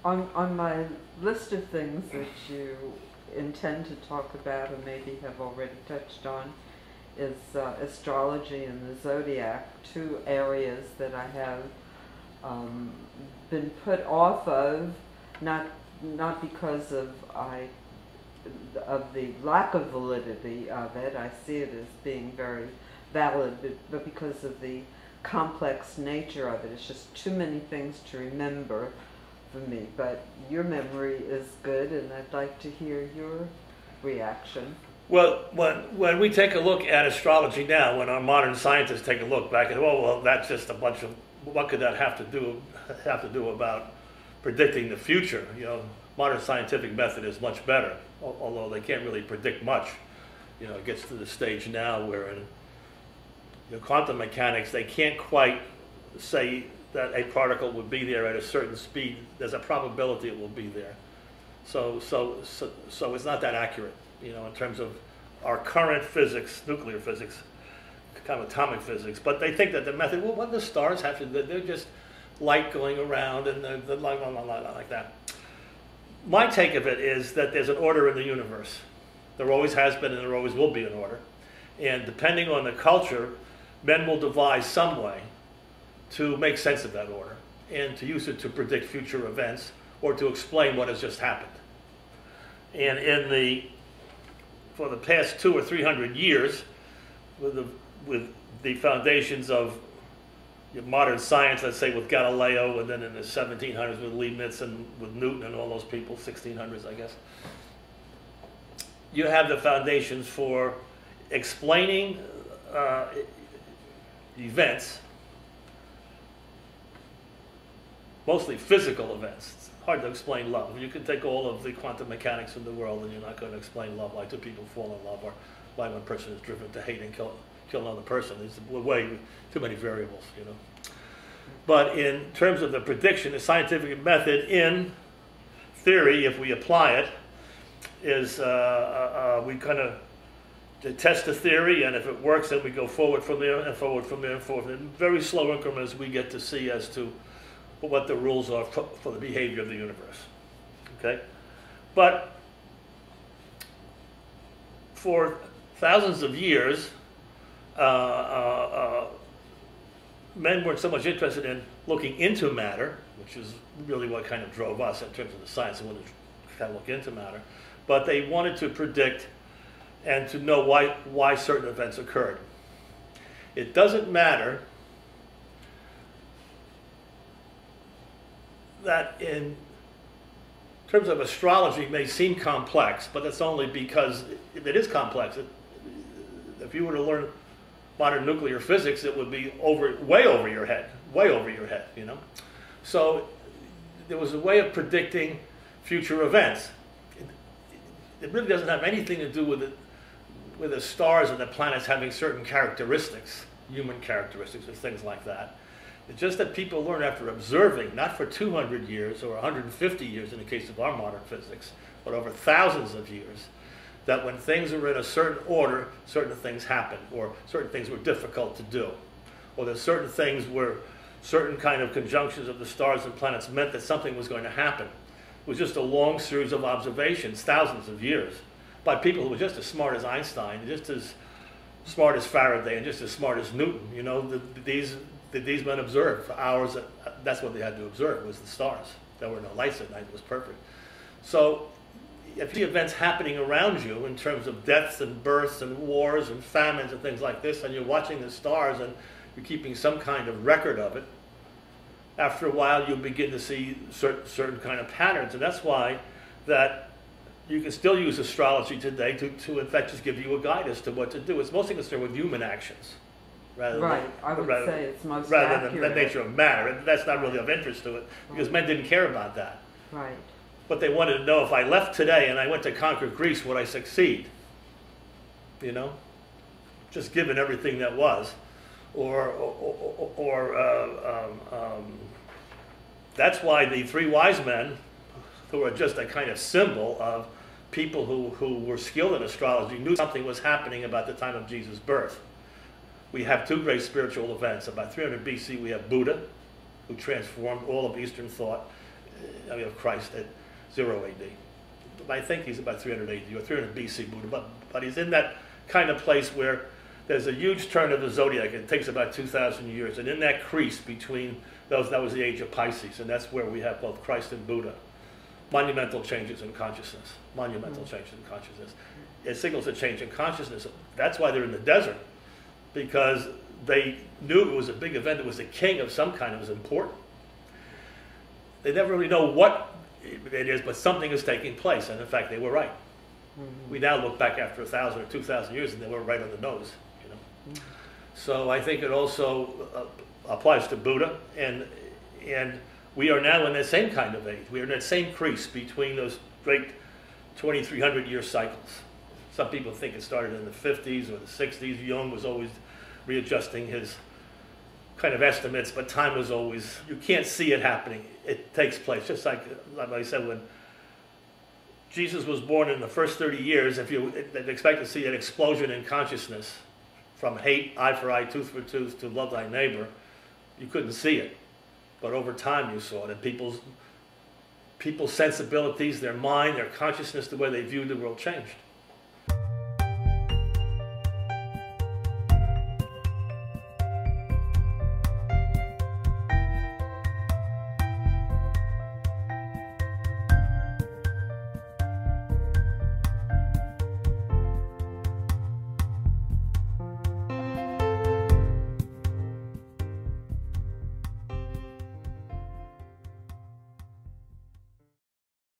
On my list of things that you intend to talk about and maybe have already touched on is astrology and the zodiac, two areas that I have been put off of, not because of the lack of validity of it. I see it as being very valid, but because of the complex nature of it. It's just too many things to remember for me. But your memory is good, and I'd like to hear your reaction. Well, when we take a look at astrology now, when our modern scientists take a look back at, well, that's just a bunch of, what could that have to do about predicting the future? You know, modern scientific method is much better, although they can't really predict much. You know, it gets to the stage now where in quantum mechanics, they can't quite say that a particle would be there at a certain speed. There's a probability it will be there. So it's not that accurate, you know, in terms of our current physics, nuclear physics, kind of atomic physics. But they think that the method, well, what do the stars have to do? They're just light going around and they're like that. My take of it is that there's an order in the universe. There always has been and there always will be an order. And depending on the culture, men will devise some way to make sense of that order and to use it to predict future events or to explain what has just happened. And for the past 200 or 300 years, with the foundations of modern science, let's say with Galileo, and then in the 1700s with Leibniz and with Newton and all those people, 1600s, I guess, you have the foundations for explaining events, mostly physical events. It's hard to explain love. You can take all of the quantum mechanics in the world and you're not going to explain love, why two people fall in love, or why one person is driven to hate and kill another person. There's way too many variables, you know. But in terms of the prediction, the scientific method in theory, if we apply it, is we kind of test the theory, and if it works, then we go forward from there and forward from there and forward. In very slow increments, we get to see as to what the rules are for the behavior of the universe. Okay? But for thousands of years, men weren't so much interested in looking into matter, which is really what kind of drove us in terms of the science. They wanted to kind of look into matter, but they wanted to predict and to know why certain events occurred. It doesn't matter that in terms of astrology may seem complex, but it's only because it is complex. If you were to learn modern nuclear physics, it would be way over your head, you know. So there was a way of predicting future events. It really doesn't have anything to do with the stars and the planets having certain characteristics, human characteristics or things like that. It's just that people learn after observing, not for 200 years or 150 years in the case of our modern physics, but over thousands of years, that when things are in a certain order, certain things happen, or certain things were difficult to do, or that certain things were, certain kind of conjunctions of the stars and planets meant that something was going to happen. It was just a long series of observations, thousands of years, by people who were just as smart as Einstein, just as smart as Faraday, and just as smart as Newton. You know, these men observed for hours. That's what they had to observe, was the stars. There were no lights at night. It was perfect. So if you see events happening around you in terms of deaths and births and wars and famines and things like this, and you're watching the stars and you're keeping some kind of record of it, after a while you'll begin to see certain kind of patterns. And that's why that you can still use astrology today to in fact just give you a guide as to what to do. It's mostly concerned with human actions, rather than the nature of matter. And that's not really of interest to it, because men didn't care about that. Right. But they wanted to know, if I left today and I went to conquer Greece, would I succeed? You know? Just given everything that was. That's why the three wise men, who are just a kind of symbol of people who were skilled in astrology, knew something was happening about the time of Jesus' birth. We have two great spiritual events. About 300 BC, we have Buddha, who transformed all of Eastern thought. We have Christ at 0 AD. I think he's about 300 AD or 300 BC Buddha, but he's in that kind of place where there's a huge turn of the zodiac. It takes about 2,000 years, and in that crease between those, that was the age of Pisces, and that's where we have both Christ and Buddha. Monumental changes in consciousness. Monumental changes in consciousness. It signals a change in consciousness. That's why they're in the desert, because they knew it was a big event. It was a king of some kind. It was important. They never really know what it is, but something is taking place, and in fact, they were right. We now look back after 1,000 or 2,000 years, and they were right on the nose. So I think it also applies to Buddha, and we are now in that same kind of age. We are in that same crease between those great 2,300-year cycles. Some people think it started in the 50s or the 60s. Jung was always readjusting his kind of estimates, but time was always, you can't see it happening. It takes place. Just like I said, when Jesus was born, in the first 30 years, if you expect to see an explosion in consciousness from hate, eye for eye, tooth for tooth, to love thy neighbor, you couldn't see it. But over time you saw it, and people's sensibilities, their mind, their consciousness, the way they viewed the world changed.